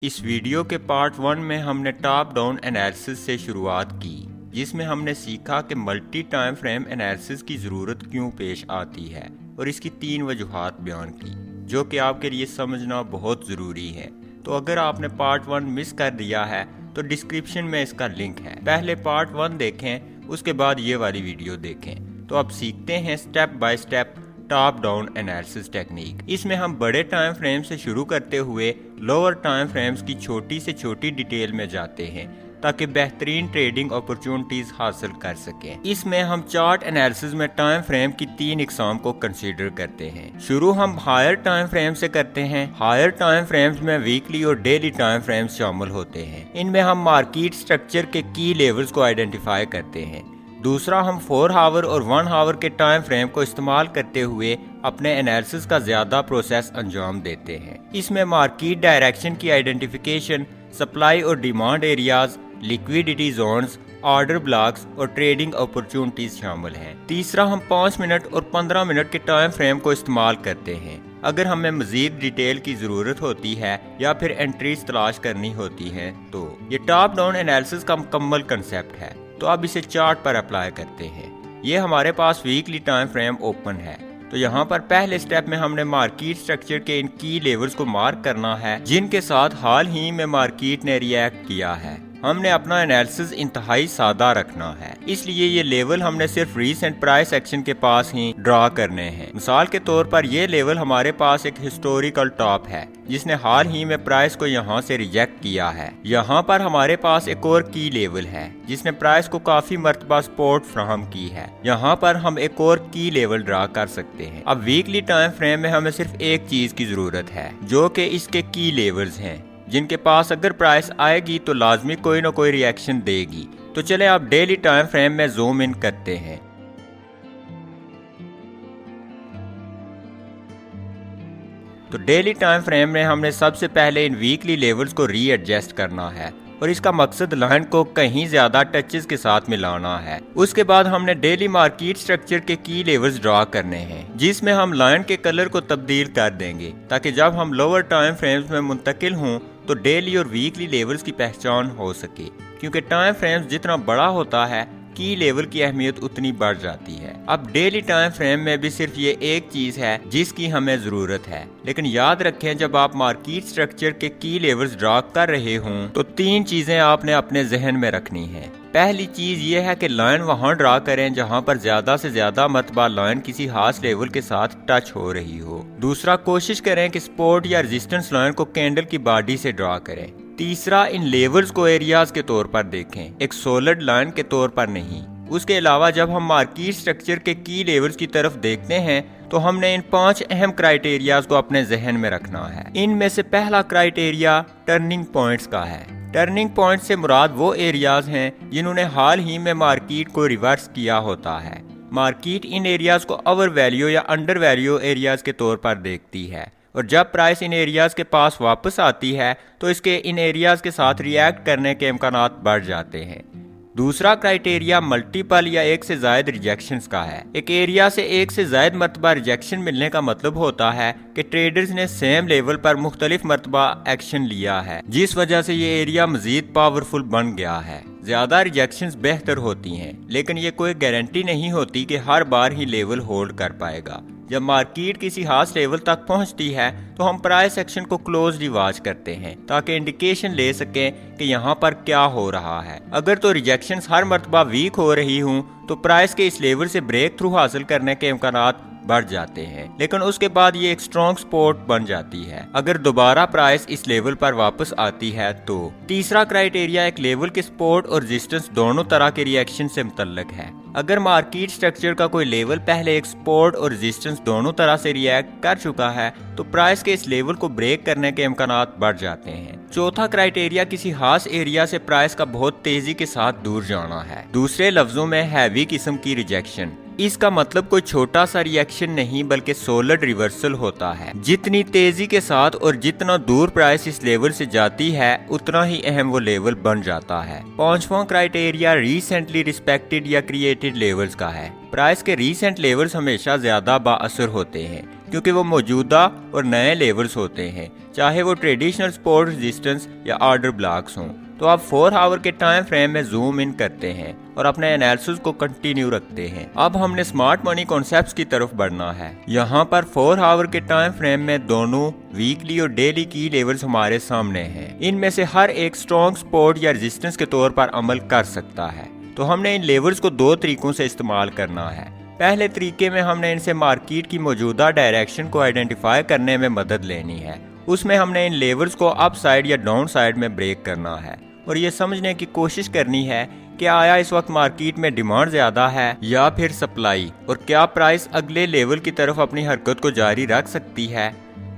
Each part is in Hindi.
इस वीडियो के पार्ट 1 में हमने टॉप डाउन एनालिसिस से शुरुआत की, जिसमें हमने सीखा कि मल्टी टाइम फ्रेम एनालिसिस की ज़रूरत क्यों पेश आती है और इसकी 3 वजूहात बयान की, जो कि आपके लिए समझना बहुत ज़रूरी है। तो अगर आपने पार्ट 1 मिस कर दिया है तो डिस्क्रिप्शन में इसका लिंक है, पहले पार्ट 1 देखें, उसके बाद ये वाली वीडियो देखें। तो अब सीखते हैं step by step top down analysis technique. इसमें हम बड़े टाइम फ्रेम से शुरू करते हुए लोअर टाइम फ्रेम्स की छोटी से छोटी डिटेल में जाते हैं ताकि बेहतरीन ट्रेडिंग अपॉर्चुनिटीज हासिल कर सकें। इसमें हम चार्ट एनालिसिस में टाइम फ्रेम की 3 इकसाम को कंसीडर करते हैं। शुरू हम हायर टाइम फ्रेम से करते हैं। हायर टाइम फ्रेम्स में वीकली और डेली टाइम फ्रेम्स शामिल होते हैं। इनमें हम मार्केट स्ट्रक्चर के की लेवल्स को आइडेंटिफाई करते हैं। दूसरा, हम 4 आवर और 1 आवर के टाइम फ्रेम को इस्तेमाल करते हुए अपने एनालिसिस का ज्यादा प्रोसेस अंजाम देते हैं। इसमें मार्केट डायरेक्शन की आइडेंटिफिकेशन, सप्लाई और demand areas, liquidity zones, order blocks और ट्रेडिंग अपॉर्चुनिटीज शामिल हैं। तीसरा, हम 5 मिनट और 15 मिनट के टाइम फ्रेम को इस्तेमाल करते हैं अगर हमें मजीद डिटेल की ज़रूरत होती है या फिर एंट्रीज तलाश करनी होती हैं। तो ये टॉप डाउन एनालिसिस का मुकम्मल कंसेप्ट है। तो अब इसे चार्ट पर अप्लाई करते हैं। ये हमारे पास वीकली टाइम फ्रेम ओपन है। तो यहाँ पर पहले स्टेप में हमने मार्केट स्ट्रक्चर के इन की लेवल्स को मार्क करना है जिनके साथ हाल ही में मार्केट ने रिएक्ट किया है। हमने अपना एनालिसिस इंतहाई सादा रखना है, इसलिए ये लेवल हमने सिर्फ रीसेंट प्राइस एक्शन के पास ही ड्रा करने हैं। मिसाल के तौर पर ये लेवल हमारे पास एक हिस्टोरिकल टॉप है जिसने हाल ही में प्राइस को यहाँ से रिजेक्ट किया है। यहाँ पर हमारे पास एक और की लेवल है जिसने प्राइस को काफी मर्तबा सपोर्ट फ्राहम की है। यहाँ पर हम एक और की लेवल ड्रा कर सकते हैं। अब वीकली टाइम फ्रेम में हमें सिर्फ एक चीज की जरूरत है, जो कि इसके की लेवल्स हैं, जिनके पास अगर प्राइस आएगी तो लाजमी कोई ना कोई रिएक्शन देगी। तो चले आप डेली टाइम फ्रेम में जूम इन करते हैं। तो डेली टाइम फ्रेम में हमने सबसे पहले इन वीकली लेवल्स को रीएडजस्ट करना है और इसका मकसद लाइन को कहीं ज्यादा टचेस के साथ मिलाना है। उसके बाद हमने डेली मार्केट स्ट्रक्चर के की लेवल्स ड्रा करने हैं जिसमें हम लाइन के कलर को तब्दील कर देंगे ताकि जब हम लोअर टाइम फ्रेम्स में मुंतकिल हों तो डेली और वीकली लेवल्स की पहचान हो सके, क्योंकि टाइम फ्रेम्स जितना बड़ा होता है की लेवल की अहमियत उतनी बढ़ जाती है। अब डेली टाइम फ्रेम में भी सिर्फ ये एक चीज है जिसकी हमें जरूरत है, लेकिन याद रखें जब आप मार्केट स्ट्रक्चर के की लेवल्स ड्रा कर रहे हों तो 3 चीजें आपने अपने जहन में रखनी है। पहली चीज ये है कि लाइन वहां ड्रा करें जहां पर ज्यादा से ज्यादा मरतबा लाइन किसी खास लेवल के साथ टच हो रही हो। दूसरा, कोशिश करें कि सपोर्ट या रेजिस्टेंस लाइन को कैंडल की बॉडी से ड्रा करें। तीसरा, इन लेवल्स को एरियाज के तौर पर देखें, एक सॉलिड लाइन के तौर पर नहीं। उसके अलावा जब हम मार्केट स्ट्रक्चर के की लेवल्स की तरफ देखते हैं तो हमने इन 5 अहम क्राइटेरियाज को अपने जहन में रखना है। इनमें से पहला क्राइटेरिया टर्निंग पॉइंट्स का है। टर्निंग पॉइंट से मुराद वो एरियाज हैं जिन्होंने हाल ही में मार्केट को रिवर्स किया होता है। मार्केट इन एरियाज को ओवर वैल्यू या अंडर वैल्यू एरियाज के तौर पर देखती है और जब प्राइस इन एरियाज के पास वापस आती है तो इसके इन एरियाज के साथ रिएक्ट करने के इम्कानात बढ़ जाते हैं। दूसरा क्राइटेरिया मल्टीपल या एक से ज्यादा रिजेक्शंस का है। एक एरिया से एक से ज्यादा मरतबा रिजेक्शन मिलने का मतलब होता है कि ट्रेडर्स ने सेम लेवल पर मुख्तलिफ मरतबा एक्शन लिया है, जिस वजह से ये एरिया मजीद पावरफुल बन गया है। ज्यादा रिजेक्शंस बेहतर होती हैं, लेकिन ये कोई गारंटी नहीं होती कि हर बार ही लेवल होल्ड कर पाएगा। जब मार्केट किसी खास लेवल तक पहुंचती है तो हम प्राइस एक्शन को क्लोजली वॉच करते हैं ताकि इंडिकेशन ले सकें कि यहाँ पर क्या हो रहा है। अगर तो रिजेक्शंस हर मरतबा वीक हो रही हूँ तो प्राइस के इस लेवल से ब्रेक थ्रू हासिल करने के इम्कानात बढ़ जाते हैं, लेकिन उसके बाद ये एक स्ट्रॉन्ग सपोर्ट बन जाती है अगर दोबारा प्राइस इस लेवल पर वापस आती है तो। तीसरा क्राइटेरिया एक लेवल के सपोर्ट और रेजिस्टेंस दोनों तरह के रिएक्शन से मुतल्लिक है। अगर मार्केट स्ट्रक्चर का कोई लेवल पहले एक सपोर्ट और रेजिस्टेंस दोनों तरह से रिएक्ट कर चुका है तो प्राइस के इस लेवल को ब्रेक करने के इम्कानात बढ़ जाते हैं। चौथा क्राइटेरिया किसी खास एरिया से प्राइस का बहुत तेजी के साथ दूर जाना है। दूसरे लफ्जों में हैवी किस्म की रिजेक्शन। इसका मतलब कोई छोटा सा रिएक्शन नहीं बल्कि सॉलिड रिवर्सल होता है। जितनी तेजी के साथ और जितना दूर प्राइस इस लेवल से जाती है उतना ही अहम वो लेवल बन जाता है। पांचवा क्राइटेरिया रिसेंटली रिस्पेक्टेड या क्रिएटेड लेवल्स का है। प्राइस के रीसेंट लेवल्स हमेशा ज्यादा बाअसर होते हैं, क्योंकि वो मौजूदा और नए लेवल्स होते हैं, चाहे वो ट्रेडिशनल सपोर्ट रेजिस्टेंस या ऑर्डर ब्लॉक्स हों। तो आप 4 आवर के टाइम फ्रेम में जूम इन करते हैं और अपने एनालिसिस को कंटिन्यू रखते हैं। अब हमने स्मार्ट मनी कॉन्सेप्ट्स की तरफ बढ़ना है। यहाँ पर 4 आवर के टाइम फ्रेम में दोनों वीकली और डेली की लेवल्स हमारे सामने हैं। इनमें से हर एक स्ट्रॉन्ग सपोर्ट या रेजिस्टेंस के तौर पर अमल कर सकता है। तो हमने इन लेवल्स को 2 तरीकों से इस्तेमाल करना है। पहले तरीके में हमने इनसे मार्केट की मौजूदा डायरेक्शन को आइडेंटिफाई करने में मदद लेनी है। उसमें हमने इन लेवल्स को अप साइड या डाउन साइड में ब्रेक करना है और ये समझने की कोशिश करनी है कि आया इस वक्त मार्केट में डिमांड ज्यादा है या फिर सप्लाई, और क्या प्राइस अगले लेवल की तरफ अपनी हरकत को जारी रख सकती है।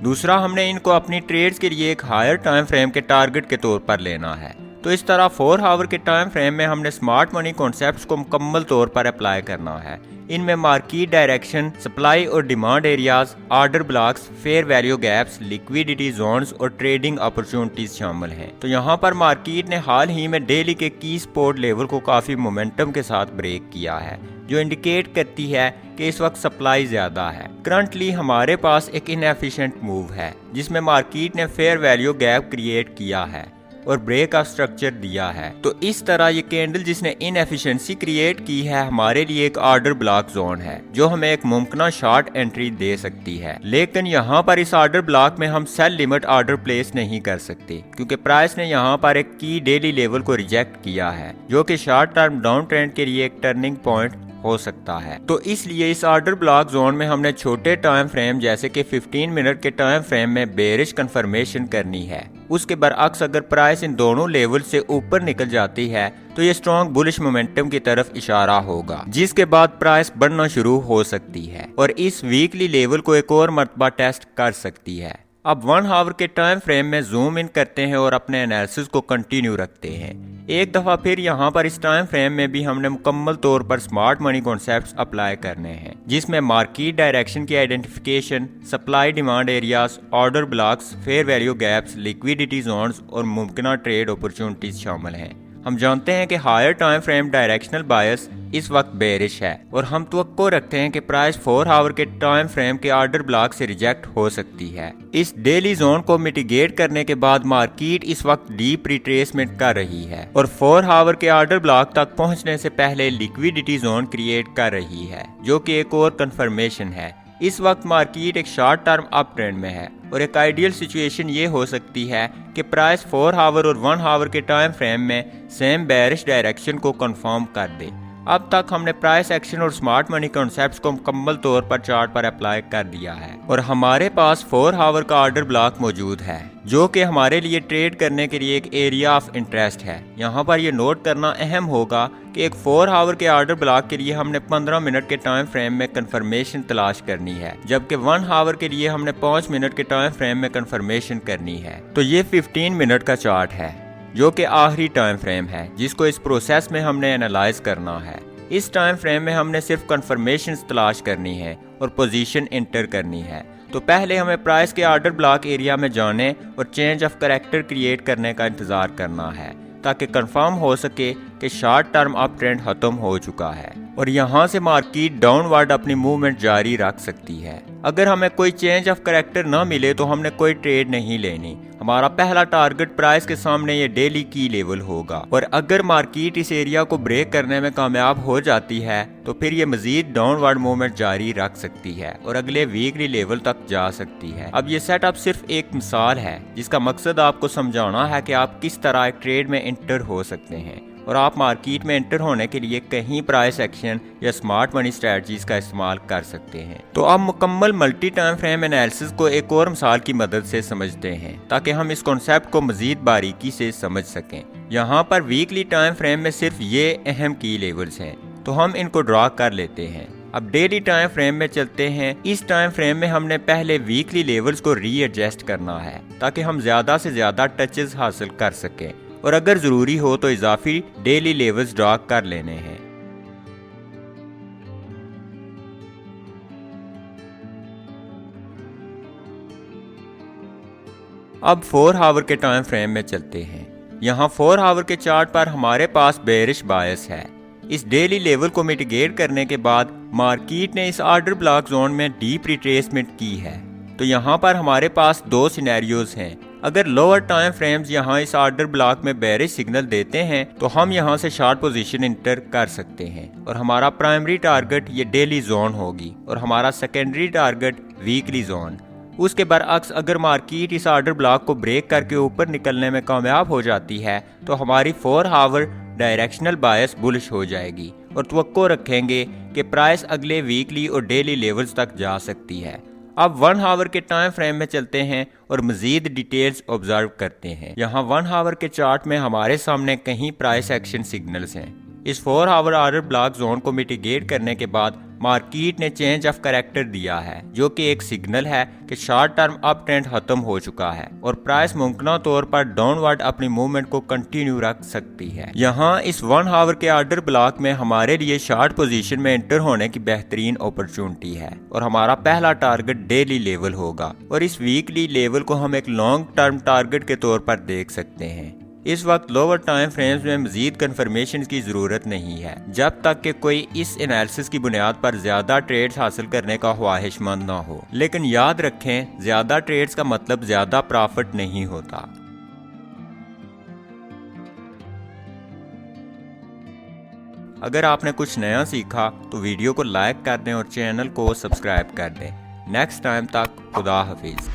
दूसरा, हमने इनको अपनी ट्रेड्स के लिए एक हायर टाइम फ्रेम के टारगेट के तौर पर लेना है। तो इस तरह 4 आवर के टाइम फ्रेम में हमने स्मार्ट मनी कॉन्सेप्ट्स को मुकम्मल तौर पर अप्लाई करना है। इनमें मार्केट डायरेक्शन, सप्लाई और demand areas, order blocks, fair value gaps, liquidity zones और ट्रेडिंग अपॉर्चुनिटीज शामिल हैं। तो यहाँ पर मार्केट ने हाल ही में डेली के की सपोर्ट लेवल को काफी मोमेंटम के साथ ब्रेक किया है, जो इंडिकेट करती है कि इस वक्त सप्लाई ज्यादा है। करंटली हमारे पास एक इनएफिशिएंट मूव है जिसमें मार्केट ने फेयर वैल्यू गैप क्रिएट किया है और ब्रेक ऑफ स्ट्रक्चर दिया है। तो इस तरह ये कैंडल जिसने इनएफिशिएंसी क्रिएट की है हमारे लिए एक ऑर्डर ब्लॉक जोन है, जो हमें एक मुमकिन शॉर्ट एंट्री दे सकती है। लेकिन यहाँ पर इस ऑर्डर ब्लॉक में हम सेल लिमिट ऑर्डर प्लेस नहीं कर सकते, क्योंकि प्राइस ने यहाँ पर एक की डेली लेवल को रिजेक्ट किया है, जो कि शॉर्ट टर्म डाउन ट्रेंड के लिए एक टर्निंग पॉइंट हो सकता है। तो इसलिए इस ऑर्डर ब्लॉक जोन में हमने छोटे टाइम फ्रेम जैसे कि 15 मिनट के टाइम फ्रेम में बेरिश कंफर्मेशन करनी है। उसके बरअक्स अगर प्राइस इन दोनों लेवल से ऊपर निकल जाती है तो ये स्ट्रॉन्ग बुलिश मोमेंटम की तरफ इशारा होगा, जिसके बाद प्राइस बढ़ना शुरू हो सकती है और इस वीकली लेवल को एक और मर्तबा टेस्ट कर सकती है। अब 1 आवर के टाइम फ्रेम में जूम इन करते हैं और अपने एनालिसिस को कंटिन्यू रखते हैं। एक दफा फिर यहाँ पर इस टाइम फ्रेम में भी हमने मुकम्मल तौर पर स्मार्ट मनी कॉन्सेप्ट्स अप्लाई करने हैं, जिसमें मार्केट डायरेक्शन की identification, supply demand areas, order blocks, fair value gaps, liquidity zones और मुमकिन ट्रेड अपॉर्चुनिटीज शामिल हैं। हम जानते हैं कि हायर टाइम फ्रेम डायरेक्शनल बायस इस वक्त बेरिश है और हम तवक्को रखते हैं कि प्राइस 4 आवर के टाइम फ्रेम के ऑर्डर ब्लॉक से रिजेक्ट हो सकती है। इस डेली जोन को मिटिगेट करने के बाद मार्केट इस वक्त डीप रिट्रेसमेंट कर रही है और 4 आवर के ऑर्डर ब्लॉक तक पहुंचने से पहले लिक्विडिटी जोन क्रिएट कर रही है, जो कि एक और कंफर्मेशन है। इस वक्त मार्केट एक शॉर्ट टर्म अप ट्रेंड में है और एक आइडियल सिचुएशन ये हो सकती है कि प्राइस 4 आवर और 1 आवर के टाइम फ्रेम में सेम बेरिश डायरेक्शन को कंफर्म कर दे। अब तक हमने प्राइस एक्शन और स्मार्ट मनी कॉन्सेप्ट्स को मुकम्मल तौर पर चार्ट पर अप्लाई कर दिया है और हमारे पास 4 आवर का ऑर्डर ब्लॉक मौजूद है, जो कि हमारे लिए ट्रेड करने के लिए एक एरिया ऑफ इंटरेस्ट है। यहाँ पर यह नोट करना अहम होगा कि एक 4 आवर के ऑर्डर ब्लॉक के लिए हमने 15 मिनट के टाइम फ्रेम में कंफर्मेशन तलाश करनी है, जबकि 1 आवर के लिए हमने 5 मिनट के टाइम फ्रेम में कंफर्मेशन करनी है। तो ये 15 मिनट का चार्ट है, जो कि आखिरी टाइम फ्रेम है जिसको इस प्रोसेस में हमने एनालाइज करना है। इस टाइम फ्रेम में हमने सिर्फ कंफर्मेशन तलाश करनी है और पोजीशन इंटर करनी है। तो पहले हमें प्राइस के ऑर्डर ब्लॉक एरिया में जाने और चेंज ऑफ कैरेक्टर क्रिएट करने का इंतजार करना है, ताकि कंफर्म हो सके कि शॉर्ट टर्म अप ट्रेंड खत्म हो चुका है और यहाँ से मार्केट डाउनवर्ड अपनी मूवमेंट जारी रख सकती है। अगर हमें कोई चेंज ऑफ कैरेक्टर न मिले तो हमने कोई ट्रेड नहीं लेनी। हमारा पहला टारगेट प्राइस के सामने ये डेली की लेवल होगा और अगर मार्केट इस एरिया को ब्रेक करने में कामयाब हो जाती है तो फिर ये मजीद डाउनवर्ड मूवमेंट जारी रख सकती है और अगले वीकली लेवल तक जा सकती है। अब ये सेटअप सिर्फ एक मिसाल है जिसका मकसद आपको समझाना है कि आप किस तरह एक ट्रेड में इंटर हो सकते हैं और आप मार्केट में एंटर होने के लिए कहीं प्राइस एक्शन या स्मार्ट मनी स्ट्रेटजीज का इस्तेमाल कर सकते हैं। तो अब मुकम्मल मल्टी टाइम फ्रेम एनालिसिस को एक और मिसाल की मदद से समझते हैं ताकि हम इस कॉन्सेप्ट को मजीद बारीकी से समझ सकें। यहाँ पर वीकली टाइम फ्रेम में सिर्फ ये अहम की लेवल्स हैं, तो हम इनको ड्रा कर लेते हैं। अब डेली टाइम फ्रेम में चलते हैं। इस टाइम फ्रेम में हमने पहले वीकली लेवल्स को रीएडजस्ट करना है ताकि हम ज्यादा से ज्यादा टचेस हासिल कर सकें और अगर जरूरी हो तो इजाफी डेली लेवल्स ड्रा कर लेने हैं। अब 4 आवर के टाइम फ्रेम में चलते हैं। यहाँ 4 आवर के चार्ट पर हमारे पास बेरिश बायस है। इस डेली लेवल को मिटिगेट करने के बाद मार्केट ने इस ऑर्डर ब्लॉक जोन में डीप रिट्रेसमेंट की है। तो यहाँ पर हमारे पास दो सिनेरियोज हैं। अगर लोअर टाइम फ्रेम्स यहाँ इस ऑर्डर ब्लॉक में बेरिश सिग्नल देते हैं तो हम यहाँ से शॉर्ट पोजीशन इंटर कर सकते हैं और हमारा प्राइमरी टारगेट ये डेली जोन होगी और हमारा सेकेंडरी टारगेट वीकली जोन। उसके बरअक्स अगर मार्केट इस ऑर्डर ब्लॉक को ब्रेक करके ऊपर निकलने में कामयाब हो जाती है तो हमारी 4 आवर डायरेक्शनल बायस बुलिश हो जाएगी और तवक्को रखेंगे कि प्राइस अगले वीकली और डेली लेवल्स तक जा सकती है। अब 1 आवर के टाइम फ्रेम में चलते हैं और मजीद डिटेल्स ऑब्जर्व करते हैं। यहाँ 1 आवर के चार्ट में हमारे सामने कहीं प्राइस एक्शन सिग्नल्स हैं। इस 4 आवर ऑर्डर ब्लॉक जोन को मिटिगेट करने के बाद मार्केट ने चेंज ऑफ कैरेक्टर दिया है, जो कि एक सिग्नल है कि शॉर्ट टर्म अप ट्रेंड खत्म हो चुका है और प्राइस मुमकिन तौर पर डाउनवर्ड अपनी मूवमेंट को कंटिन्यू रख सकती है। यहाँ इस 1 आवर के ऑर्डर ब्लॉक में हमारे लिए शॉर्ट पोजीशन में एंटर होने की बेहतरीन अपॉर्चुनिटी है और हमारा पहला टारगेट डेली लेवल होगा और इस वीकली लेवल को हम एक लॉन्ग टर्म टारगेट के तौर पर देख सकते हैं। इस वक्त लोअर टाइम फ्रेम्स में मजीद कन्फर्मेशन की जरूरत नहीं है जब तक कि कोई इस एनालिसिस की बुनियाद पर ज्यादा ट्रेड्स हासिल करने का ख्वाहिशमंद ना हो। लेकिन याद रखें, ज्यादा ट्रेड्स का मतलब ज्यादा प्रॉफिट नहीं होता। अगर आपने कुछ नया सीखा तो वीडियो को लाइक कर दें और चैनल को सब्सक्राइब कर दें। नेक्स्ट टाइम तक खुदा हाफिज।